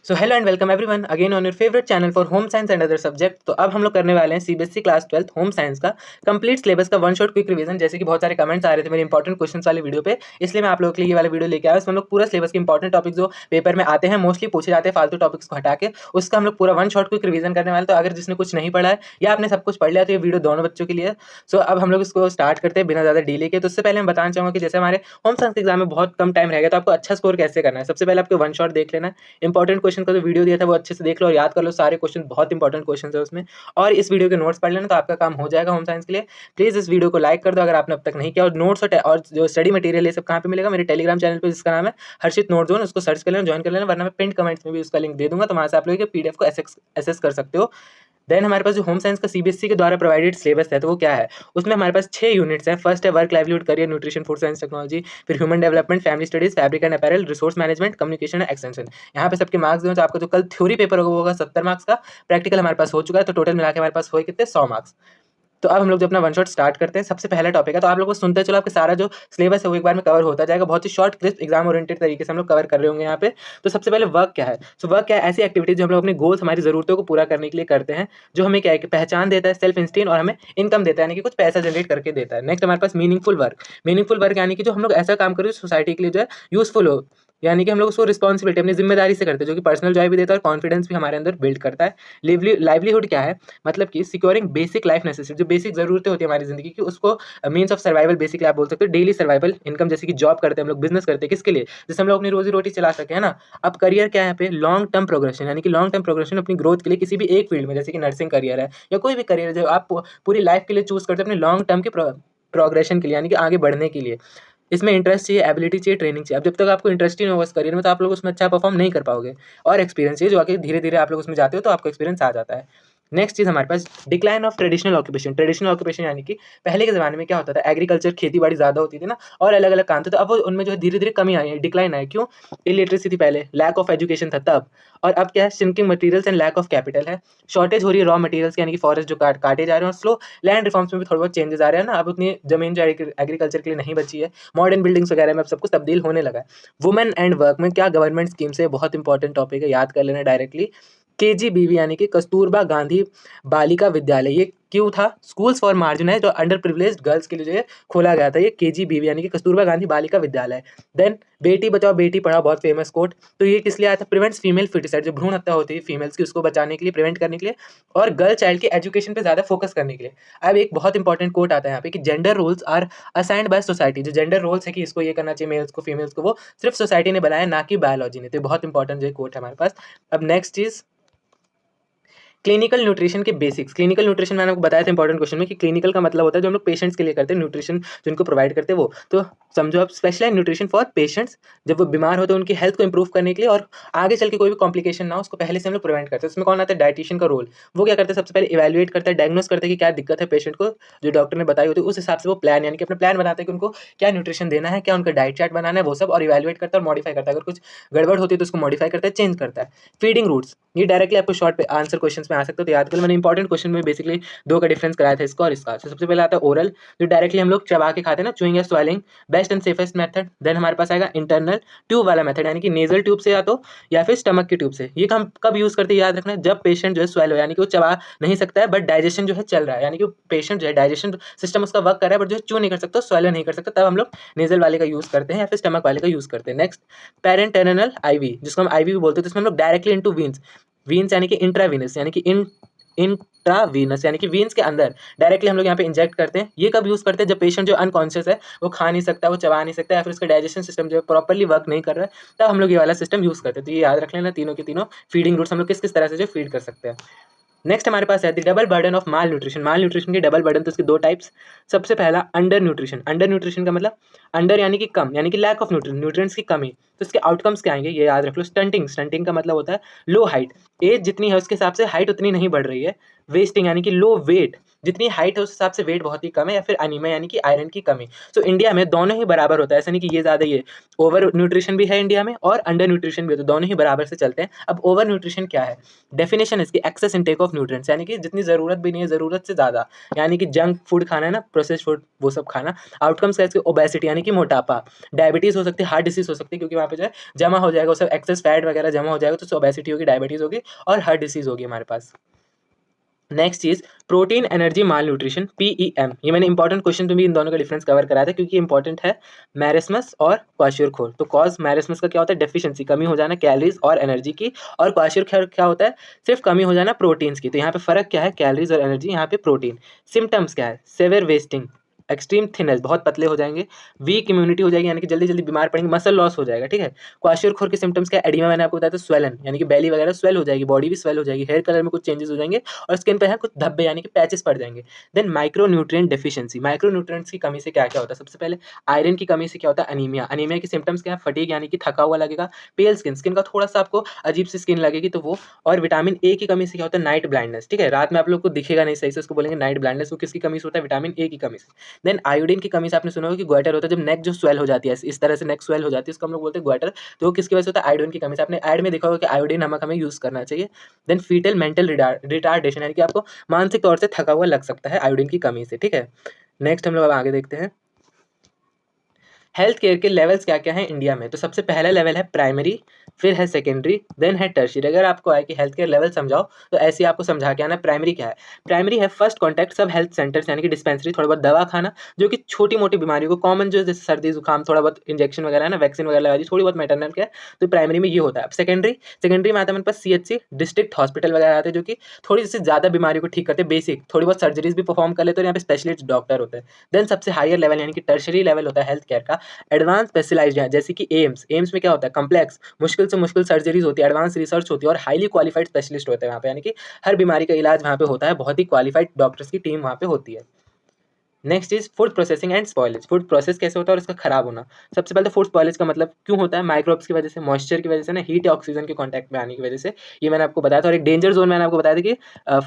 So hello and welcome everyone again on your favourite channel for home science and other subject. तो अब हम लोग करने वाले हैं सीबीएसई क्लास 12 होम साइंस का कंप्लीट सिलेबस का वन शॉट क्विक रिवीजन। जैसे कि बहुत सारे कमेंट्स आ रहे थे मेरे इंपॉर्टेंट क्वेश्चन वाले वीडियो पे, इसलिए मैं आप लोगों के लिए ये वाला वीडियो लेके आया। उसमें हम लोग पूरा सिलेबस के इंपॉर्टेंट टॉपिक जो पेपर में आते हैं, मोस्टली पूछे जाते हैं फालतू टॉपिक्स को हटा के, उसका हम लोग पूरा वन शॉट क्विक रिवीजन करने वाले। तो अगर जिसने कुछ नहीं पढ़ा है या आपने सब कुछ पढ़ लिया तो ये वीडियो दोनों बच्चों के लिए। सो अब हम लोग इसको स्टार्ट करते हैं बिना ज़्यादा डिले के। तो उससे पहले मैं बताना चाहूँगा कि जैसे हमारे होम साइंस के एग्जाम में बहुत कम टाइम रहेगा, तो आपको अच्छा स्कोर कैसे करना है। सबसे पहले आपको वन शॉट देख लेना है। इंपॉर्टेंट क्वेश्चन का जो वीडियो दिया था वो अच्छे से देख लो और याद कर लो सारे क्वेश्चन, बहुत इंपॉर्टेंट क्वेश्चन है उसमें। और इस वीडियो के नोट्स पढ़ लेना तो आपका काम हो जाएगा होम साइंस के लिए। प्लीज़ इस वीडियो को लाइक कर दो अगर आपने अब तक नहीं किया। और नोट्स और जो स्टडी मटेरियल है सब कहाँ पे मिलेगा, मेरे टेलीग्राम चैनल पे जिसका नाम है हर्षित नोट जोन, उसको सर्च कर लेना, ज्वाइन कर लेना, वरना मैं पिन कमेंट्स में भी उसका लिंक दे दूंगा, तो वहाँ से आप लोग पीडीएफ को एसेस कर सकते हो। देन हमारे पास जो होम साइंस का सीबीएसई के द्वारा प्रोवाइडेड सिलेबस है तो वो क्या है, उसमें हमारे पास 6 यूनिट्स हैं। फर्स्ट है work livelihood career nutrition food science technology, फिर human development family studies fabric and apparel resource management communication and extension. यहाँ पे सबके मार्क्स दें तो आपका जो कल थ्योरी पेपर होगा 70 मार्क्स का, प्रैक्टिकल हमारे पास हो चुका है, तो टोटल मिला के हमारे पास हुए कितने 100 मार्क्स। तो अब हम लोग जो अपना वन शॉट स्टार्ट करते हैं, सबसे पहला टॉपिक है, तो आप लोग को सुनते चलो, आपके सारा जो सिलेबस है वो एक बार में कवर होता जाएगा। बहुत ही शॉर्ट क्रिस्प एग्जाम ओरिएंटेड तरीके से हम लोग कवर कर रहे होंगे यहाँ पे। तो सबसे पहले वर्क क्या है। तो वर्क क्या है, ऐसी एक्टिविटीज जो हम लोग अपने गोल्स हमारी जरूरतों को पूरा करने के लिए करते हैं, जो हमें क्या है कि पहचान देता है, सेल्फ इंस्टीम, और हमें इनकम देता है, यानी कि कुछ पैसा जनरेट करके देता है। नेक्स्ट हमारे पास मीनिंगफुल वर्क। मीनिंगफुल वर्क यानी कि जो हम लोग ऐसा काम करें सोसाइटी के लिए जो है यूजफुल हो, यानी कि हम लोग उसको रिस्पॉन्सिबिलिटी अपनी जिम्मेदारी से करते हैं, जो कि पर्सनल जॉय भी देता है और कॉन्फिडेंस भी हमारे अंदर बिल्ड करता है। लाइवलीहुड क्या है, मतलब कि सिक्योरिंग बेसिक लाइफ नेसेसिटी, जो बेसिक जरूरतें होती है हमारी जिंदगी की, उसको मीन्स ऑफ सर्वाइवल बेसिकली आप बोल सकते हो। डेली सर्वाइवल इनकम, जैसे कि जॉब करते हैं हम लोग, बिजनेस करते हैं, किसके लिए, जिससे हम लोग अपनी रोजी रोटी चला सके, है ना। अब करियर क्या है यहाँ पे, लॉन्ग टर्म प्रोग्रेशन, यानी कि लॉन्ग टर्म प्रोग्रेशन अपनी ग्रोथ के लिए किसी भी एक फील्ड में, जैसे कि नर्सिंग करियर है या कोई भी करियर जो आप पूरी लाइफ के लिए चूज करते हैं अपने लॉन्ग टर्म के प्रोग्रेशन के लिए, यानी कि आगे बढ़ने के लिए। इसमें इंटरेस्ट चाहिए, एबिलिटी चाहिए, ट्रेनिंग चाहिए। अब जब तक आपको इंटरेस्ट ही नहीं होगा इस करियर में तो आप लोग उसमें अच्छा परफॉर्म नहीं कर पाओगे। और एक्सपीरियंस चाहिए, जो आके धीरे धीरे आप लोग उसमें जाते हो तो आपको एक्सपीरियंस आ जाता है। नेक्स्ट चीज़ हमारे पास decline of traditional occupation. Traditional occupation यानी कि पहले के ज़माने में क्या होता था, एग्रीकल्चर खेती बाड़ी ज़्यादा होती थी ना, और अलग अलग काम थे, तो अब वो उनमें जो है धीरे धीरे कमी आई है, डिक्लाइन आई। क्यों, इलिटरेसी थी पहले, लैक ऑफ एजुकेशन था तब, और अब क्या है, sinking materials and lack of capital है। शॉर्टेज हो रही है रॉ मटेरियल्स की, यानी कि फॉरेस्ट जो काटे जा रहे हैं, और स्लो लैंड रिफॉर्म्स में भी थोड़ा बहुत चेंजेस आ रहे हैं ना। अब उतनी जमीन जो एग्रीकल्चर के लिए नहीं बची है, मॉडर्न बिल्डिंग्स वगैरह में अब सब कुछ तब्दील होने लगा है। वुमेन एंड वर्क में क्या गवर्नमेंट स्कीम्स है, बहुत इंपॉर्टेंट टॉपिक है, याद कर लेना डायरेक्टली। केजीबीवी यानी कि कस्तूरबा गांधी बालिका विद्यालय, ये क्यों था, स्कूल्स फॉर मार्जिनाइज्ड और अंडर प्रिविलेज्ड गर्ल्स के लिए जो है खोला गया था ये केजीबीवी, यानी कि कस्तूरबा गांधी बालिका विद्यालय। देन बेटी बचाओ बेटी पढ़ाओ, बहुत फेमस कोट, तो ये किस लिए आया था, प्रिवेंट्स फीमेल फिटिसाइड, जो भ्रूण हत्या होती है फीमेल्स की, उसको बचाने के लिए, प्रिवेंट करने के लिए, और गर्ल चाइल्ड की एजुकेशन पे ज्यादा फोकस करने के लिए। अब एक बहुत इंपॉर्टेंट कोट आता है यहाँ पे कि gender roles are assigned by society. जो जेंडर रोल्स है कि इसको ये करना चाहिए मेल्स को फीमेल्स को, वो सिर्फ सोसाइटी ने बनाया, ना कि बायोलॉजी ने। तो बहुत इंपॉर्टेंट जो कोट है हमारे पास। अब नेक्स्ट चीज क्लिनिकल न्यूट्रिशन के बेसिक्स। क्लिनिकल न्यूट्रिशन मैंने आपको बताया था इंपॉर्टेंट क्वेश्चन में कि क्लिनिकल का मतलब होता है जो हम लोग पेशेंट्स के लिए करते हैं, न्यूट्रिशन जिनको प्रोवाइड करते हैं वो। तो समझो आप, स्पेशलाइज न्यूट्रिशन फॉर पेशेंट्स, जब वो बीमार होते हैं उनकी हेल्थ को इंप्रूव करने के लिए और आगे चल के कोई भी कॉम्प्लिकेशन ना हो, उसको पहले से हम लोग प्रिवेंट करते हैं। उसमें कौन आता है, डाइटिशियन का रोल। वो क्या करते हैं, सबसे पहले इवैल्यूएट करता है, डायग्नोस करते हैं कि क्या दिक्कत है पेशेंट को, जो डॉक्टर ने बताई होती है, उस हिसाब से वो प्लान, यानी कि अपना प्लान बनाते हैं कि उनको क्या न्यूट्रिशन देना है, क्या उनका डाइट चार्ट बनाना है, वो सब, और इवैल्यूएट करता है और मॉडिफाई करता है। अगर कुछ गड़बड़ होती है तो उसको मॉडिफाई करता है, चेंज करता है। फीडिंग रूट्स, ये डायरेक्टली आपको शॉर्ट पे आंसर क्वेश्चन में आ सकते हो, तो याद कर। मैंने इंपॉर्टेंट क्वेश्चन में बेसिकली दो का डिफरेंस कराया था, इसका और इसका। तो सबसे पहले आता है ओरल, जो डायरेक्टली हम लोग चबा के खाते हैं ना, चूइंग या swallowing, best and safest method. Then हमारे पास आएगा इंटरनल ट्यूब वाला मेथड, यानी कि नेजल ट्यूब से या फिर स्टमक की ट्यूब से। ये हम कब यूज करते हैं, याद रखना है, जब पेशेंट जो है स्वेल हो, यानी कि वो चबा नहीं सकता है बट डाइजेशन जो है चल रहा है, यानी कि पेशेंट जो है डाइजेशन सिस्टम उसका वर्क कर रहा है बट जो चू नहीं कर सकता, स्वेलो नहीं कर सकता, तब हम लोग नेजल वाले का यूज करते हैं या फिर स्टमक वाले का यूज करते हैं। नेक्स्ट पेरेंटेरनल आईवी, जिसको हम आईवी भी बोलते हैं, तो इसमें हम लोग डायरेक्टली इनटू वीन्स, वीन्स यानी कि इंट्रावीनस, यानी कि इंट्रावीनस यानी कि वीन्स के अंदर डायरेक्टली हम लोग यहाँ पे इंजेक्ट करते हैं। ये कब यूज करते हैं, जब पेशेंट जो अनकॉन्शियस है, वो खा नहीं सकता, वो चबा नहीं सकता, या फिर उसका डाइजेशन सिस्टम जो है प्रॉपर्ली वर्क नहीं कर रहा है, तब हम लोग ये वाला सिस्टम यूज करते हैं। तो ये याद रख लेना, तीनों के तीनों फीडिंग रूट्स हम लोग किस किस तरह से जो फीड कर सकते हैं। नेक्स्ट हमारे पास है the double burden of mall nutrition. Mall nutrition के डबल बर्डन, तो इसके दो टाइप्स। सबसे पहला अंडर न्यूट्रिशन। अंडर न्यूट्रिशन का मतलब अंडर यानी कि कम, यानी कि लैक ऑफ न्यूट्रिएंट्स की कमी। तो इसके आउटकम्स क्या आएंगे, ये याद रख लो। स्टंटिंग, स्टंटिंग का मतलब होता है लो हाइट, एज जितनी है उसके हिसाब से हाइट उतनी नहीं बढ़ रही है, वेस्टिंग यानी कि लो वेट, जितनी हाइट है उस हिसाब से वेट बहुत ही कम है, या फिर अनीमिया यानी कि आयरन की कमी। तो इंडिया में दोनों ही बराबर होता है, ऐसा नहीं कि ये ज़्यादा ये ओवर न्यूट्रिशन भी है इंडिया में और अंडर न्यूट्रिशन भी है, तो दोनों ही बराबर से चलते हैं। अब ओवर न्यूट्रिशन क्या है? डेफिनेशन इसकी एक्सेस इनटेक ऑफ न्यूट्रिएंट्स, यानी कि जितनी ज़रूरत भी नहीं है, ज़रूरत से ज़्यादा, यानी कि जंक फूड खाना है ना, प्रोसेस्ड फूड वो सब खाना। आउटकम्स क्या है इसके? ओबेसिटी यानी कि मोटापा, डायबिटीज़ हो सकती है, हार्ट डिसीज़ हो सकती है, क्योंकि वहाँ पे जो है जमा हो जाएगा वो सब एक्सेस फैट वगैरह जमा हो जाएगा, तो ओबेसिटी होगी, डायबिटीज़ होगी और हार्ट डिसीज़ होगी हमारे पास। नेक्स्ट चीज़ प्रोटीन एनर्जी माल न्यूट्रिशन, PEM। ये मैंने इंपॉर्टेंट क्वेश्चन में भी इन दोनों का डिफरेंस कवर कराया था, क्योंकि इंपॉर्टेंट है मैरिस्मस और क्वाशियोरखोर। तो कॉज मैरिस्मस का क्या होता है? डेफिशिएंसी, कमी हो जाना कैलोरीज और एनर्जी की, और क्वाशियोरखोर क्या होता है? सिर्फ कमी हो जाना प्रोटीन्स की। तो यहाँ पे फर्क क्या है? कैलोरीज और एनर्जी, यहाँ पे प्रोटीन। सिम्टम्स क्या है? सेवियर वेस्टिंग, एक्सट्रीम थिननेस, बहुत पतले हो जाएंगे, वीक इम्यूनिटी हो जाएगी यानी कि जल्दी जल्दी बीमार पड़ेंगे, मसल लॉस हो जाएगा, ठीक है। क्वाशियोरखोर के सिम्टम्स क्या? एडिमा, मैंने आपको बताया था, स्वेलन यानी कि बेली वगैरह स्वेल हो जाएगी, बॉडी भी स्वेल हो जाएगी, हेयर कलर में कुछ चेंजेस हो जाएंगे और स्किन पे है कुछ धब्बे यानी कि पैचेस पड़ जाएंगे। Then micro nutrient deficiency, micro nutrients की कमी से क्या क्या होता है? सबसे पहले आयरन की कमी से क्या होता है? अनीमिया। अनीमिया के सिम्टम्स क्या है? फटीग यानी कि थका हुआ लगेगा, पेल स्किन, स्किन का थोड़ा सा आपको अजीब सी स्किन लगेगी तो वो, और विटामिन ए की कमी से क्या होता है? नाइट ब्लाइंडनेस, ठीक है, रात में आप लोग को दिखेगा नहीं सही से, उसको बोलेंगे नाइट ब्लाइंडनेस। वो किसकी कमी से होता है? विटामिन ए की कमी से। देन आयोडीन की कमी से आपने सुना होगा कि ग्वाइटर होता है, जब नेक जो स्वेल हो जाती है, इस तरह से नेक स्वेल हो जाती है, इसको हम लोग बोलते हैं ग्वाइटर। तो वो किसकी वजह से होता है? आयोडीन की कमी से। आपने ऐड में देखा होगा कि आयोडीन नमक हमें यूज करना चाहिए। देन फीटल मेंटल रिटार्डेशन, यानी कि आपको मानसिक तौर से थका हुआ लग सकता है आयोडीन की कमी से, ठीक है। नेक्स्ट हम लोग अब आगे देखते हैं हेल्थ केयर के लेवल्स क्या क्या हैं इंडिया में। तो सबसे पहला लेवल है प्राइमरी, फिर है सेकेंडरी, देन है टर्शियरी। अगर आपको आए कि हेल्थ केयर लेवल समझाओ तो ऐसे ही आपको समझा के आना। प्राइमरी क्या है? प्राइमरी है फर्स्ट कॉन्टैक्ट सब हेल्थ सेंटर्स यानी कि डिस्पेंसरी, थोड़ा बहुत दवा खाना, जो कि छोटी मोटी बीमारियों को कॉमन, जो जैसे सर्दी जुकाम, थोड़ा बहुत इंजेक्शन वगैरह है ना, वैक्सीन वगैरह लगा दी, थोड़ी बहुत मैटरनल केयर, तो प्राइमरी में ये होता है। अब सेकेंडरी, सेकेंडरी में आता है मेरे पास CHC, डिस्ट्रिक्ट हॉस्पिटल वगैरह आते हैं, जो कि थोड़ी सी ज़्यादा बीमारियों को ठीक करते हैं, बेसिक थोड़ी बहुत सर्जरीज भी परफॉर्म कर लेते हैं, यहाँ पे स्पेशलिस्ट डॉक्टर होते हैं। देन सबसे हायर लेवल यानी कि टर्शरी लेवल होता है हेल्थ केयर का, एडवांस स्पेशलाइज्ड है, जैसे कि एम्स। एम्स में क्या होता है? कम्प्लेक्स, मुश्किल से मुश्किल सर्जरीज होती है, एडवांस रिसर्च होती है और हाईली क्वालिफाइड स्पेशलिस्ट होते हैं वहाँ पे, यानी कि हर बीमारी का इलाज वहाँ पे होता है, बहुत ही क्वालिफाइड डॉक्टर्स की टीम वहाँ पे होती है। Next is food processing and spoilage. Food process कैसे होता है और इसका खराब होना। सबसे पहले तो फूड स्पॉइलेज का मतलब क्यों होता है? माइक्रोब्स की वजह से, मॉइस्चर की वजह से ना, हीट या ऑक्सीजन के कॉन्टैक्ट में आने की वजह से, ये मैंने आपको बताया था। और एक डेंजर जोन मैंने आपको बताया था कि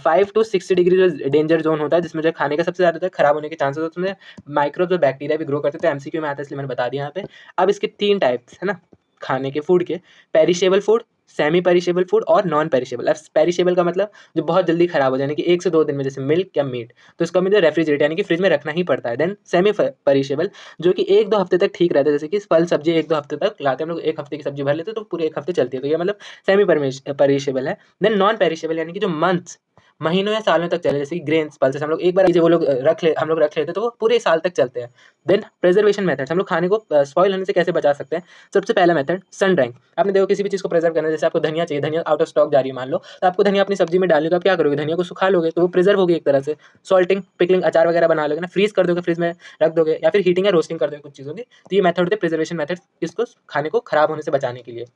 5 to 60 डिग्री जो डेंजर जोन होता है, जिसमें जो खाने का सबसे ज़्यादा होता है खराब होने के चांसेस होते हैं, उसमें माइक्रोब्स और बैक्टीरिया भी ग्रो करते थे। MCQ में आता है इसलिए मैंने बता दिया यहाँ पे। अब इसके 3 टाइप्स है ना खाने के, फूड के, perishable food, semi perishable food और नॉन पेरिशेबल। अब पेरिशेबल का मतलब जो बहुत जल्दी खराब हो जाए, यानी कि 1 से 2 दिन में, जैसे मिल्क या मीट, तो इसका मतलब रेफ्रिजरेट यानी कि फ्रिज में रखना ही पड़ता है। देन सेमी पेरिशेबल, जो कि 1-2 हफ्ते तक ठीक रहता है, जैसे कि फल सब्जी 1-2 हफ्ते तक लाते हैं हम लोग, 1 हफ्ते की सब्जी भर लेते हैं तो पूरे 1 हफ्ते चलती है, तो ये मतलब सेमी पेरिशेबल है। देन नॉन पेरिशेबल यानी कि जो मंथ्स, महीनों या सालों तक चले, जैसे कि ग्रेन्स, पल्सेस, हम लोग एक बार चीज़ें वो लोग हम लोग रख लेते हैं तो वो पूरे साल तक चलते हैं। देन प्रिजर्वेशन मेथड्स, हम लोग खाने को स्पॉइल होने से कैसे बचा सकते हैं। सबसे पहला मेथड सन ड्राइंग। आपने देखो किसी भी चीज़ को प्रिजर्व करना है, जैसे आपको धनिया चाहिए, धनिया आउट ऑफ स्टॉक जा रही है मान लो, तो आपको धनिया अपनी सब्जी में डालनी, तो आप क्या करोगे? धनिया को सुखा लोगे तो वो प्रिजर्व होगी एक तरह से। सॉल्टिंग, पिकलिंग, अचार वगैरह बना लोगे ना, फ्रीज कर दोगे, फ्रिज में रख दोगे, या फिर हीटिंग या रोस्टिंग कर दोगे कुछ चीज़ों की। तो ये मेथड होते हैं प्रिजर्वेशन मेथड, इसको खाने को खराब होने से बचाने के लिए।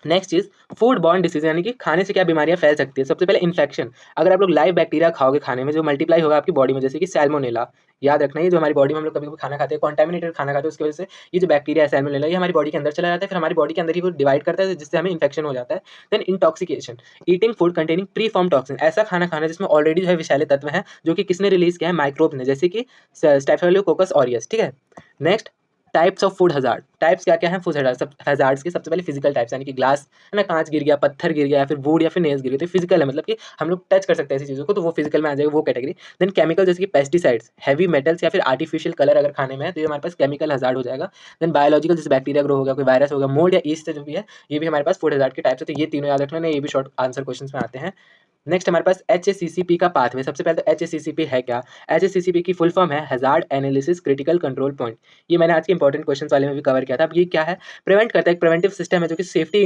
नेक्स्ट चीज फूड बॉर्न डिसीज, यानी कि खाने से क्या बीमारियां फैल सकती है। सबसे पहले इन्फेक्शन, अगर आप लोग लाइव बैक्टीरिया खाओगे खाने में, जो मल्टीप्लाई होगा आपकी बॉडी में, जैसे कि सैल्मोनेला, याद रखना, ये जो हमारी बॉडी में हम लोग कभी कभी खाना खाते हैं, कॉन्टामिनेटेड खाना खाते हैं, उसकी वजह से ये जो बैक्टीरिया है सैल्मोनेला, ये हमारी बॉडी के अंदर चला जाता है, फिर हमारी बॉडी के अंदर ही वो डिवाइड करता है, जिससे हमें इन्फेक्शन हो जाता है। Then intoxication, eating food containing pre form toxin, ऐसा खाना खाना जिसमें ऑलरेडी जो है विषैले तत्व है, जो कि किसने रिलीज किया है? माइक्रोब ने, जैसे कि स्टेफिलोकोकस ऑरियस, ठीक है। Next types of food hazard, types क्या क्या है फूड हजार्ड्स के। सबसे पहले फिजिकल टाइप्स, यानी कि ग्लास है ना, कांच गिर गया, पत्थर गिर गया, या फिर वुड या फिर नेल्स गिर गए, तो फिजिकल है, मतलब कि हम लोग टच कर सकते हैं ऐसी चीज़ों को, तो वो फिजिकल में आ जाएगा वो कैटेगरी। देन केमिकल, जैसे कि पेस्टिसाइड्स, हैवी मेटल्स या फिर आर्टिफिशियल कलर अगर खाने में है तो ये हमारे पास केमिकल हजार्ड हो जाएगा। देन बायोलॉजिकल, जैसे बैक्टीरिया ग्रो होगा, कोई वायरस होगा, मोल्ड या ईस्ट से जो भी है, ये भी हमारे पास फूड हजार्ड के टाइप्स होते हैं। ये तीनों याद रखना ना, ये भी शॉर्ट आंसर क्वेश्चन में आते हैं। नेक्स्ट हमारे पास HACCP का पाथवे। सबसे पहले तो HACCP है क्या? HACCP की फुल फॉर्म है hazard analysis critical control point. ये मैंने आज के इंपॉर्टेंट क्वेश्चन वाले में भी कवर किया था। अब ये क्या है? प्रिवेंट करता है, एक प्रिवेंटिव सिस्टम है जो कि सेफ्टी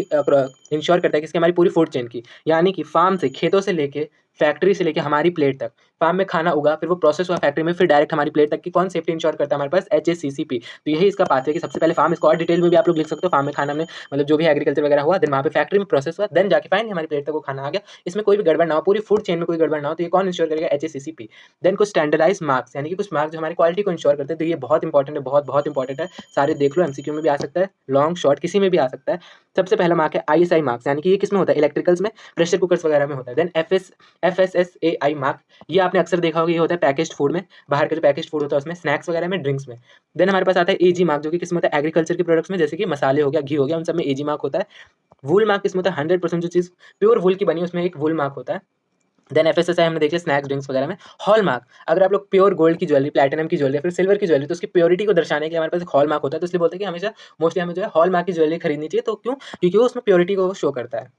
इंश्योर करता है कि हमारी पूरी फूड चेन की, यानी कि फार्म से, खेतों से लेके, फैक्ट्री से लेके हमारी प्लेट तक, फार्म में खाना उगा, फिर वो प्रोसेस हुआ फैक्ट्री में, फिर डायरेक्ट हमारी प्लेट तक की कौन सेफ्टी इंश्योर करता है? हमारे पास HACCP। तो यही इसका पाथवे कि सबसे पहले फार्म, इसको और डिटेल में भी आप लोग लिख सकते हो, फार्म में खाना हमने मतलब जो भी एग्रीकल्चर वगैरह हुआ, देन वहाँ पे फैक्ट्री में प्रोसेस हुआ, देन जाके फाइनली हमारी प्लेट तक वो खाना आ गया, इसमें कोई भी गड़बड़ ना हो, पूरी फूड चेन में कोई गड़बड़ ना हो, तो ये कौन इंश्योर करेगा? HACCP। देन कुछ स्टैंडर्डाइज मार्क्स, यानी कि कुछ मार्क्स जो हमारी क्वालिटी को इंश्योर करते हैं, तो ये बहुत इंपॉर्टेंट है, बहुत बहुत इंपॉर्टेंट है, सारे देख लो, MCQ में भी आ सकता है, लॉन्ग शॉर्ट किसी में भी आ सकता है। सबसे पहला मार्क है ISI मार्क्स, यानी कि ये किस में होता है? इलेक्ट्रिकल्स में, प्रेशर कुकर्स वगैरह में होता है। देन FSSAI मार्क, ये आपने अक्सर देखा होगा, ये होता है पैकेज्ड फूड में, बाहर का जो पैकेज्ड फूड होता है उसमें, स्नैक्स वगैरह में, ड्रिंक्स में। देन हमारे पास आता है AG मार्क, जो कि किसमें होता है, एग्रीकल्चर के प्रोडक्ट्स में, जैसे कि मसाले हो गया, घी हो गया, उन सब में AG मार्क होता है। वूल मार्क किसमें होता है, 100% जो चीज़ प्योर वूल की बनी है उसमें एक वूल मार्क होता है। देन FSSAI हमने देख लिया स्नैक्स ड्रिंक्स वगैरह में। हॉल मार्क, अगर आप लोग प्योर गोल्ड की ज्वेलरी, प्लैटिनम की ज्वेलरी, फिर सिल्वर की ज्वेलरी, तो उसकी प्योरिटी को दर्शाने के लिए हमारे पास एक हॉल मार्क होता है। तो इसलिए बोलते हैं कि हमेशा मोस्टली हमें जो है हॉल मार्क की ज्वेलरी खरीदनी चाहिए। तो क्यों? क्योंकि वो उसमें प्योरिटी को शो करता है।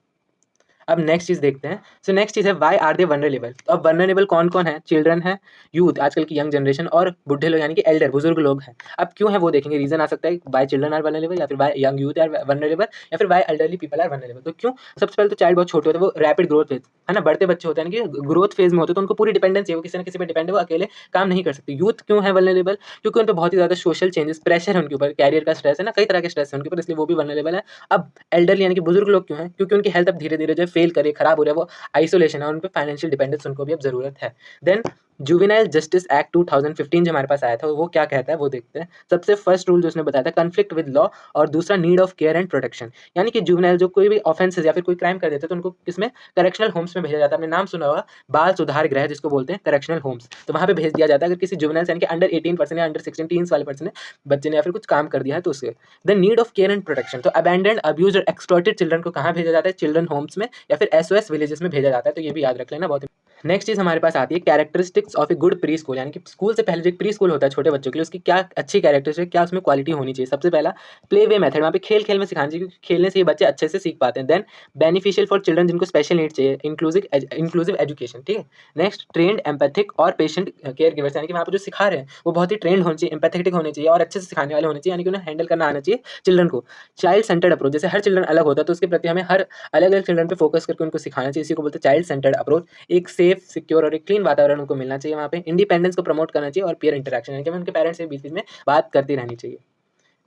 अब नेक्स्ट चीज़ देखते हैं। सो नेक्स्ट चीज़ है व्हाई आर दे वल्नरेबल। तो अब वल्नरेबल कौन कौन है? चिल्ड्रन है, यूथ, आजकल की यंग जनरेशन, और बुढ़े लोग यानी कि एल्डर, बुजुर्ग लोग हैं। अब क्यों है वो देखेंगे। रीजन आ सकता है व्हाई चिल्ड्रन आर वल्नरेबल, या फिर why young youth are vulnerable, या फिर why elderly people are vulnerable. तो क्यों? सबसे पहले तो चाइल्ड बहुत छोटे होते हैं, वो रैपिड ग्रोथ फेज है ना, बढ़ते बच्चे होते हैं कि ग्रोथ फेज में होते हैं, तो उनको पूरी डिपेंडेंस है, वो किसी न किसी पर डिपेंड है, वो अकेले काम नहीं कर सकते। यूथ क्यों है वल्नरेबल? क्योंकि उन पर बहुत ही ज़्यादा सोशल चेंजेस, प्रेशर है उनके ऊपर, कैरियर का स्ट्रेस है ना, कई तरह के स्ट्रेस है उनके ऊपर, इसलिए वो भी वल्नरेबल है। अब एल्डरली यानी कि बुजुर्ग लोग क्यों हैं? क्योंकि उनकी हेल्थ अब धीरे धीरे जो है फेल करे, खराब हो रहा है, वो आइसोलेशन है, उन पे फाइनेंशियल डिपेंडेंस उनको भी अब ज़रूरत है। देन जुवेनाइल जस्टिस एक्ट 2015 जो हमारे पास आया था, वो क्या कहता है वो देखते हैं। सबसे फर्स्ट रूल जो उसने बताया था, कन्फ्लिक्ट विद लॉ, और दूसरा need of care and protection. यानी कि जुवेनाइल जो कोई भी ऑफेंसेस या फिर कोई क्राइम कर देते हैं तो उनको किसमें, करेक्शनल होम्स में भेजा जाता है। आपने नाम सुना होगा, बाल सुधार गृह जिसको बोलते हैं, करेक्शनल होम्स, तो वहाँ पे भेज दिया जाता है अगर किसी जुवेनाइल यानी कि अंडर 18% या अंडर 16 टीन्स वाले पर्सन ने, बच्चे ने या फिर कुछ काम कर दिया है तो उसके। The need of care and protection, तो अबैंडन्ड, अब्यूज्ड और एक्सप्लॉइटेड चिल्ड्रन को कहाँ भेजा जाता है? चिल्ड्रन होम्स में या फिर SOS विलेजेस में भेजा जाता है। तो ये भी याद रख लेना, बहुत। नेक्स्ट चीज़ हमारे पास आती है characteristics of a good pre school, यानी कि स्कूल से पहले जो एक प्री स्कूल होता है छोटे बच्चों के लिए, उसकी क्या अच्छी कैरेक्टरिस्टिक, क्या उसमें क्वालिटी होनी चाहिए। सबसे पहला प्ले वे मेथड, वहाँ पे खेल खेल में सिखाना चाहिए, क्योंकि खेलने से ये बच्चे अच्छे से सीख पाते हैं। देन बेनिफिशियल फॉर चिल्ड्रन जिनको स्पेशल नीड चाहिए, इंक्लूसिव एजुकेशन, ठीक है। नेक्स्ट ट्रेंड एम्पैथिक और पेशेंट केयर गिवर्स, यानी कि वहाँ पे जो सिखा रहे हैं वो बहुत ही ट्रेंड होने चाहिए, एम्पैथेटिक होने चाहिए और अच्छे से सिखाने वाले होने चाहिए, यानी कि उन्हें हैंडल करना आना चाहिए चिल्ड्रन को। चाइल्ड सेंटर्ड अप्रोच, जैसे हर चिल्ड्रन अलग होता है तो उसके प्रति हमें हर अलग अलग चिल्ड्रन पे फोकस करके उनको सिखाना चाहिए, इसी को बोलते हैं चाइल्ड सेंटर्ड अप्रोच। एक सेफ, सिक्योर और एक क्लीन वातावरण उनको मिलना चाहिए वहाँ पे। इंडिपेंडेंस को प्रमोट करना चाहिए, और पीयर इंटरेक्शन, यानी कि उनके पेरेंट्स से बीच में बात करती रहनी चाहिए।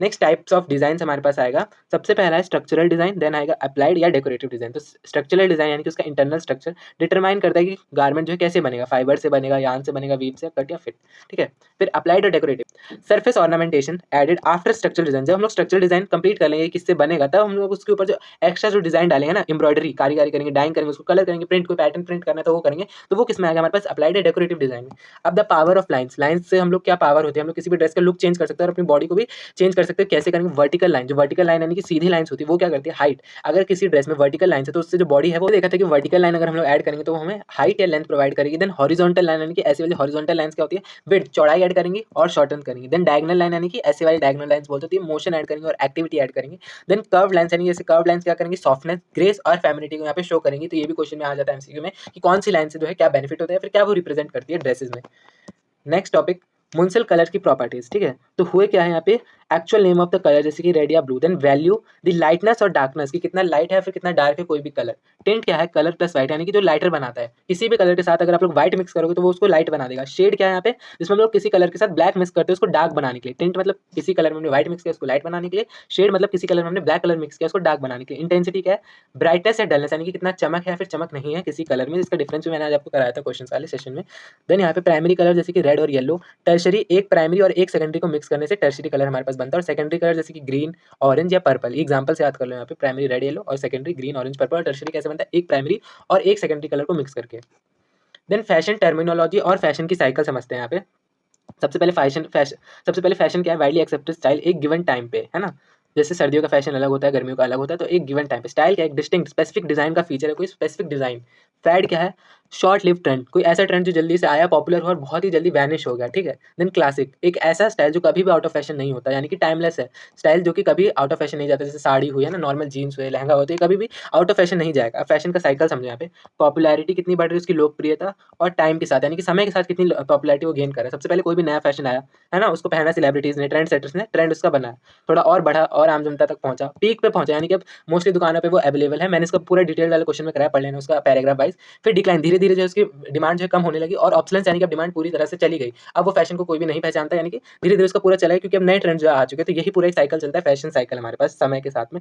नेक्स्ट टाइप्स ऑफ डिजाइन हमारे पास आएगा। सबसे पहला है स्ट्रक्चरल डिजाइन, देन आएगा अप्लाइड या डेकोरेटिव डिजाइन। तो स्ट्रक्चरल डिजाइन यानी कि उसका इंटरनल स्ट्रक्चर डिटरमाइन करता है कि गारमेंट जो है कैसे बनेगा, फाइबर से बनेगा, यान से बनेगा, वीव से, कट या फिट, ठीक है। फिर अप्लाइड और decorative, surface ornamentation added after structural design. जब हम लोग स्ट्रक्चरल डिजाइन कंप्लीट कर लेंगे किससे बनेगा, तब हम लोग उसके ऊपर जो एक्स्ट्रा जो डिजाइन डालेंगे ना, एम्ब्रॉयडरी, कारीगरी करेंगे, डाइंग करेंगे, उसको कलर करेंगे, प्रिंट, कोई पैटर्न प्रिंट करना है तो वो करेंगे, तो वो किसमें आएगा हमारे पास, अप्लाइड या डेकोरेटिव डिजाइन में। अब the power of lines, lines से हम लोग क्या पावर होती है, हम लोग किसी भी ड्रेस का लुक चेंज कर सकते हैं और अपनी बॉडी को भी चेंज कर सकते हैं। कैसे करेंगे? वर्टिकल लाइन, जो वर्टिकल लाइन यानी कि सीधी लाइन्स होती है, वो क्या करती है, हाइट। अगर किसी ड्रेस में वर्टिकल लाइन है तो उससे जो बॉडी है, वो देखा था कि वर्टिकल लाइन अगर हम लोग ऐड करेंगे तो वो हमें हाइट या लेंथ प्रोवाइड करेगी। देन हॉरिजॉन्टल लाइन यानी कि ऐसी वाली हॉरिजॉन्टल लाइन्स क्या होती है, विड्थ, चौड़ाई ऐड करेंगी और शॉर्टन करेंगी। देन डायगोनल लाइन यानी कि ऐसे वाली डायगोनल लाइन्स बोलते हैं, मोशन ऐड करेंगे और एक्टिविटी ऐड करेंगे। देन कर्व लाइन्स यानी जैसे कर्व लाइन्स क्या करेंगी, सॉफ्टनेस, ग्रेस और फेमिनिटी को यहाँ पे शो करेंगी। तो ये भी क्वेश्चन में आ जाता है MCQ में कि कौन सी लाइन से जो है क्या बेनिफिट होता है, फिर क्या वो रिप्रेजेंट करती है ड्रेसेस में। नेक्स्ट टॉपिक, मुंसल कलर की प्रॉपर्टीज, ठीक है। तो हुए क्या है यहाँ पे, actual name of the colour जैसे कि रेड या blue. Then value the lightness और डार्कनेस, की कितना लाइट है फिर कितना डार्क है कोई भी कलर। टिंट क्या है, कलर प्लस व्हाइट, यानी कि जो लाइटर बनाता है, किसी भी कलर के साथ अगर आप लोग व्हाइट मिक्स करोगे तो वो उसको लाइट बना देगा। शेड क्या है यहाँ पे, जिसमें हम लोग किसी कलर के साथ ब्लैक मिक्स करते हैं उसको डार्क बनाने के लिए। टिंट मतलब किसी कलर में हमने व्हाइट मिक्स किया उसको लाइट बनाने के लिए। शेड मतलब किसी कलर में हमने ब्लैक कलर मिक्स किया उसको डार्क बनाने के लिए। इंटेंसिटी क्या है, ब्राइटनेस या डलनेस, यानी कि कितना चमक है फिर चमक नहीं है किसी कलर में, जिसका डिफरेंस भी मैंने आज आपको कराया था क्वेश्चन वाले सेशन में। देन यहाँ पे प्राइमरी कलर जैसे कि रेड और येलो। टर्शरी, एक प्राइमरी और एक सेकेंडरी को मिक्स करने से टर्शरी कलर हमारे पास बनता है। और सेकेंडरी कलर जैसे कि ग्रीन, ऑरेंज या पर्पल। एग्जांपल से याद कर लो यहाँ पे, प्राइमरी रेड येलो और सेकेंडरी ग्रीन ऑरेंज पर्पल। और टर्शरी कैसे बनता है, एक प्राइमरी और एक सेकेंडरी कलर को मिक्स करके। देन फैशन टर्मिनोलॉजी और फैशन की साइकिल समझते हैं यहाँ पे। सबसे पहले फैशन क्या है, वाइडली एक्सेप्टेड स्टाइल एक गिवन टाइम पे, है ना। जैसे सर्दियों का फैशन अलग होता है, गर्मियों का अलग होता है, तो एक गिवन टाइम पे। स्टाइल क्या है, एक डिस्टिंक्ट स्पेसिफिक डिजाइन का फीचर है, कोई स्पेसिफिक डिजाइन। फैड क्या है, शॉर्ट लिव ट्रेंड, कोई ऐसा ट्रेंड जो जल्दी से आया, पॉपुलर हुआ और बहुत ही जल्दी वैनिश हो गया, ठीक है। देन क्लासिक, एक ऐसा स्टाइल जो कभी भी आउट ऑफ फैशन नहीं होता, यानी कि टाइमलेस है। स्टाइल जो कि कभी आउट ऑफ फैशन नहीं जाता, जैसे साड़ी हुई है ना, नॉर्मल जीन्स हुए, लहंगा होते, कभी भी आउट ऑफ फैशन नहीं जाएगा। अब फैशन का साइकिल समझो यहाँ पे। पॉपुलैरिटी कितनी बढ़ रही है उसकी, लोकप्रियता और टाइम के साथ, यानी कि समय के साथ कितनी पॉपुलैरिटी वो गेन कर रहा है। सबसे पहले कोई भी नया फैशन आया है ना, उसको पहना सेलिब्रिटीज ने, ट्रेंड सेटर्स ने, ट्रेंड उसका बना, थोड़ा और बढ़ा और आम जनता तक पहुंचा, पीक पे पहुंचा, यानी कि अब मोस्टली दुकानों पे वो अवेलेबल है। मैंने इसका पूरा डिटेल वाले क्वेश्चन में कराया, पढ़ लेना उसका पैराग्राफ वाइज। फिर डिक्लाइन, धीरे धीरे जो उसकी डिमांड जो है कम होने लगी और ऑब्सोलेंस यानी कि अब डिमांड पूरी तरह से चली गई। अब वो फैशन को कोई भी नहीं पहचानता, यानी कि धीरे धीरे उसका पूरा चला है, क्योंकि अब नए ट्रेंड जो आ चुके हैं। तो यही पूरा एक साइकिल चलता है, फैशन साइकिल हमारे पास समय के साथ में।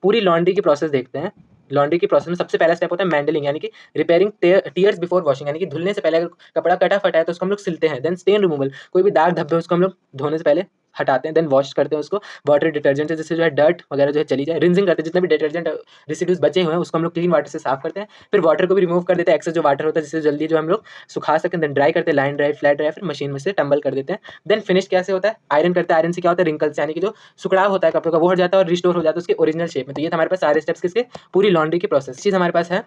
पूरी लॉन्ड्री की प्रोसेस देखते हैं। लॉन्ड्री की प्रोसेस में सबसे पहला स्टेप होता है मैंडलिंग, यानी कि रिपेयरिंग टीयर्स बिफोर वॉशिंग, यानी कि धुलने से पहले अगर कपड़ा कटा फटा है तो उसको हम लोग सिलते हैं। देन स्टेन रिमूवल, कोई भी दाग धब्बे उसको हम लोग धोने से पहले हटाते हैं, देन वॉश करते हैं उसको वाटर डिटर्जेंट से, जिससे जो है डर्ट वगैरह जो है चली जाए। रिंजिंग करते हैं, जितने भी डिटर्जेंट रेसिड्यूज बचे हुए हैं उसको हम लोग क्लीन वाटर से साफ करते हैं। फिर वाटर को भी रिमूव कर देते हैं, एक्सेस जो वाटर होता है, जिससे जल्दी जो हम लोग सुखा सकें। देन ड्राई करते हैं, लाइन ड्राई, फ्लैट ड्राई, फिर मशीन में से टंबल कर देते हैं। देन फिनिश कैसे होता है, आयरन करते हैं। आयरन से क्या होता है, रिंकल्स यानी कि जो सुखड़ाव होता है कपड़ों का वो हट जाता है और रिस्टोर हो जाता है उसके ओरिजिनल शेप में। तो ये हमारे पास सारे स्टेप्स किसके, पूरी लॉन्ड्री की प्रोसेस। चीज़ हमारे पास है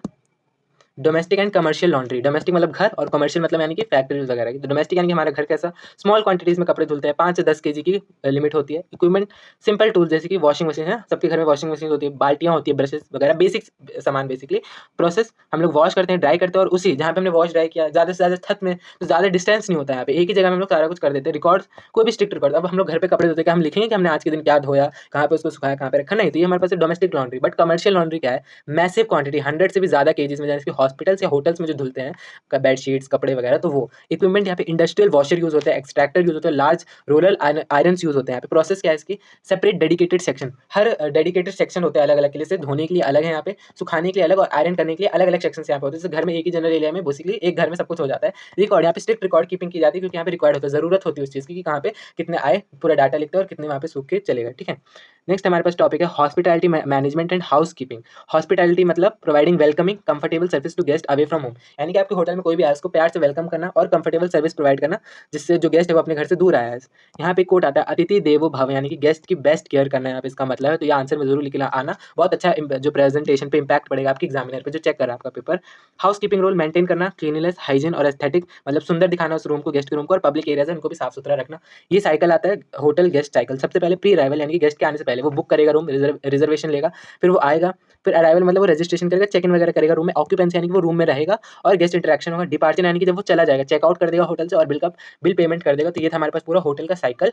domestic and commercial laundry. Domestic मतलब घर और कमर्शियल मतलब यानी कि फैक्ट्रीज वगैरह की। तो डोमेस्टिक यानी कि हमारा घर कैसा, स्मॉल क्वांटिटीज में कपड़े धुलते हैं, 5 से 10 केजी की लिमिट होती है। इक्विपमेंट सिंपल टूल्स जैसे कि वॉशिंग मशीन है, सबके घर में वॉशिंग मशीन होती है, बाल्टियाँ होती है, ब्रशेस वगैरह, बेसिक सामान। बेसिकली प्रोसेस हम लोग वॉश करते हैं, ड्राई करते हैं, और उसी जहाँ पे हमने वॉश ड्राई किया ज़्यादा से ज़्यादा छत में, तो ज़्यादा डिस्टेंस नहीं होता है यहाँ पे, एक ही जगह में हम लोग सारा कुछ कर देते हैं। रिकॉर्ड्स कोई भी स्ट्रिक्ट रिकॉर्ड, अब हम लोग घर पे कपड़े धोते हैं, हम लिखेंगे कि हमने आज के दिन क्या धोया, कहाँ पे उसको सुखाया, कहाँ पे रखा, नहीं। तो ये हमारे पास domestic laundry. But commercial laundry क्या है, मैसिव क्वांटिटी, 100 से भी ज़्यादा केजीज में, जैसे कि हॉस्पिटल्स या होटल्स में जो धुलते हैं बेडशीट्स कपड़े वगैरह, तो वो इक्विपमेंट यहाँ पे इंडस्ट्रियल वॉशर यूज होता है, एक्सट्रैक्टर यूज होता है, लार्ज रोलर आयरन्स यूज होते हैं यहाँ पे। प्रोसेस क्या है इसकी, सेपरेट डेडिकेटेड सेक्शन, हर डेडिकेटेड सेक्शन होता है अलग अलग के लिए, से धोने के लिए अलग है यहाँ पे, सुखाने के लिए अलग, और आयरन करने के लिए अलग अलग सेक्शन यहाँ पे होते हैं। जैसे घर में एक ही जनरल एरिया में बेसिकली एक घर में सब कुछ हो जाता है। रिकॉर्ड यहाँ पे स्ट्रिक्ट रिकॉर्ड कीपिंग की जाती है, क्योंकि यहाँ पे रिक्वायर्ड होता है, जरूरत होती है उस चीज़ की कि कहाँ पे कितने आए, पूरा डाटा लिखते हैं और कितने वहाँ पे सूख के चलेगा। ठीक है, नेक्स्ट हमारे पास टॉपिक है hospitality management and house keeping. Hospitality मतलब providing welcoming comfortable service to guest away from home, यानी कि आपके होटल में कोई भी आया उसको प्यार से वेलकम करना और कंफर्टेबल सर्विस प्रोवाइड करना, जिससे जो गेस्ट है वो अपने घर से दूर आया है। यहाँ पे कोट आता है अतिथि देवो भव, यानी कि गेस्ट की बेस्ट केयर करना है यहाँ पे इसका मतलब है। तो ये आंसर में जरूर लिख आना, बहुत अच्छा जो प्रेजेंटेशन पे इंपैक्ट पड़ेगा आपके एग्जामिनर पे जो चेक कर रहा है आपका paper. House keeping role maintain करना, क्लीनलीनेस, हाइजीन और एस्थेटिक, मतलब सुंदर दिखाना उस रूम को, गेस्ट के रूम को, और पब्लिक एरियाज है उनको भी साफ सुथरा रखना। ये साइकिल आता है होटल गेस्ट साइकिल। सबसे पहले प्री अराइवल, यानी कि गेस्ट के आने से पहले वो बुक करेगा रूम, रिजर्वेशन लेगा, फिर वो आएगा, फिर अराइवल मतलब वो रजिस्ट्रेशन करेगा, चेक इन वगैरह करेगा रूम में, ऑक्यूपेंसी यानी कि वो रूम में रहेगा, और गेस्ट इंटरेक्शन होगा। डिपार्चर यानी कि जब वो चला जाएगा, चेकआउट कर देगा होटल से और बिल पेमेंट कर देगा। तो ये था हमारे पास पूरा होटल का साइकिल।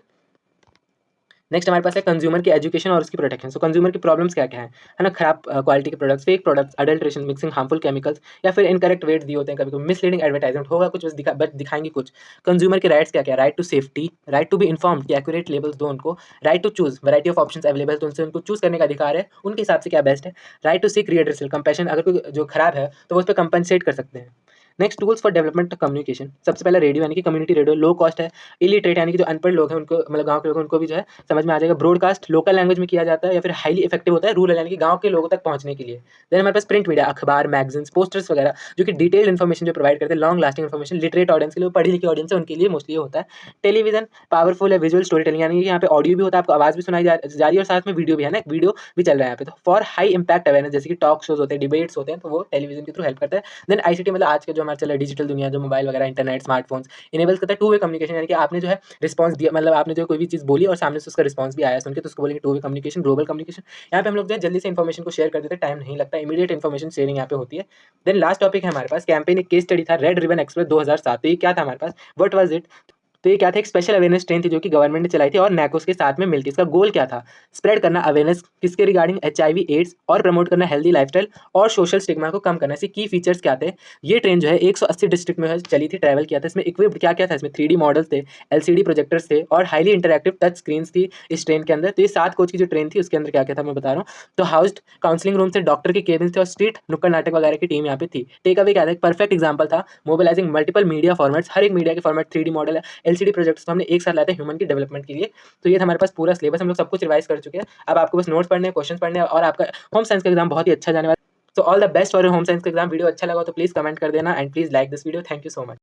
नेक्स्ट हमारे पास है कंज्यूमर की एजुकेशन और उसकी प्रोटेक्शन। सो कंज्यूमर की प्रॉब्लम्स क्या क्या है ना, खराब क्वालिटी के products, fake products, adulteration, mixing harmful chemicals, या फिर इनकरेक्ट वेट दिए होते हैं, कभी कभी मिसलीडिंग एडवर्टाइजमेंट होगा कुछ, बस दिखाएंगे कुछ। कंज्यूमर के राइट्स क्या क्या, right to safety, right to be informed कि एक्यूरेट लेबल्स दो उनको, right to choose, variety of options available, तो उनसे उनको चूज करने का अधिकार है, उनके हिसाब से क्या बेस्ट है। राइट टू सीक रिएड्रेसल, कंपैशन, अगर कोई जो खराब है तो वो उस पर कंपनसेट कर सकते हैं। Next tools for development communication, सबसे पहले रेडियो यानी कि कम्युनिटी रेडियो, लो कॉस्ट है, इलिटरेट यानी कि जो अनपढ़ लोग हैं उनको, मतलब गांव के लोग हैं उनको भी जो है समझ में आ जाएगा। ब्रॉडकास्ट लोकल लैंग्वेज में किया जाता है, या फिर हाईली इफेक्टिव होता है रूरल यानी कि गांव के लोगों तक पहुंचने के लिए। देन हमारे पास प्रिंट मीडिया, अखबार, मैगजीन्स, पोस्टर्स वगैरह, जो कि डिटेल इन्फॉर्मेशन जो प्रोवाइड करते हैं, long lasting information, literate audience के लिए, पढ़ी लिखी ऑडियंस है उनके लिए मोस्टली होता है। टेलीविजन पावरफुल है, विजुअल स्टोरी टेलिंग, यानी कि यहाँ पे ऑडियो भी होता है, आपको आवाज़ भी सुनाई जा रही है और साथ में वीडियो भी है ना, वीडियो भी चल रहा है यहाँ पे। तो फॉर हाई इंपैक्ट अवेयरनेस, जैसे कि टॉक शोज होते हैं, डिबेट्स होते हैं, तो वो टेलीविजन के थ्रू हेल्प करता है। देन आईसीटी मतलब आज के जो हमारा चल रहा है डिजिटल दुनिया, जो मोबाइल वगैरह, इंटरनेट, स्मार्टफोन्स इनेबल्स करता है टू वे कम्युनिकेशन, यानी कि आपने जो है रिस्पांस दिया, मतलब आपने जो कोई भी चीज़ बोली और सामने से उसका रिस्पांस भी आया सुन के, तो उसको बोलेंगे two way communication, global communication. यहाँ पे हम लोग जो है जल्दी से इन्फॉर्मेशन को शेयर कर देते हैं, टाइम नहीं लगता, इमीडिएट इन्फॉर्मेशन शेयरिंग यहाँ पे होती है। देन लास्ट टॉपिक है हमारे पास कैंपेन, एक केस स्टडी था, रेड रिबन एक्सप्रेस 2007। तो ये क्या था हमारे पास, व्हाट वाज इट, तो ये क्या था, एक स्पेशल अवेयरनेस ट्रेन थी जो कि गवर्नमेंट ने चलाई थी और नैकोस के साथ में मिलती। इसका गोल क्या था, स्प्रेड करना अवेयरनेस किसके रिगार्डिंग, HIV एड्स, और प्रमोट करना हेल्दी लाइफस्टाइल और सोशल स्टिग्मा को कम करना। इसके की फीचर्स क्या थे, ये ट्रेन जो है 180 डिस्ट्रिक्ट में चली थी, ट्रैवल किया था। इसमें इक्विप्ड क्या क्या था, इसमें 3D मॉडल्स थे, LCD प्रोजेक्टर्स थे, और हाईली इंटरैक्टिव टच स्क्रीन थी इस ट्रेन के अंदर। तो ये 7 कोच की जो ट्रेन थी उसके अंदर क्या क्या था मैं बता रहा हूँ। तो हाउस्ड काउंसलिंग रूम से, डॉक्टर के केबिन थे, और स्ट्रीट नुक्कड़ नाटक वगैरह की टीम यहाँ पे थी। टेक अवे क्या था, एक परफेक्ट एग्जाम्पल था, मोबिलाइजिंग मल्टीपल मीडिया फॉर्मेट्स, हर एक मीडिया के फॉर्मेट 3D मॉडल है, LCD प्रोजेक्ट्स हमने एक साथ लाए थे ह्यूमन की डेवलपमेंट के लिए। तो ये था हमारे पास पूरा सिलेबस, हम लोग सब कुछ रिवाइज कर चुके हैं। अब आपको बस नोट्स पढ़ने, क्वेश्चन पढ़ने, और आपका होम साइंस का एग्जाम बहुत ही अच्छा जाने वाला है। तो all the best for your home science का एग्जाम। वीडियो अच्छा लगा तो प्लीज कमेंट कर देना, and please like this video. Thank you so much.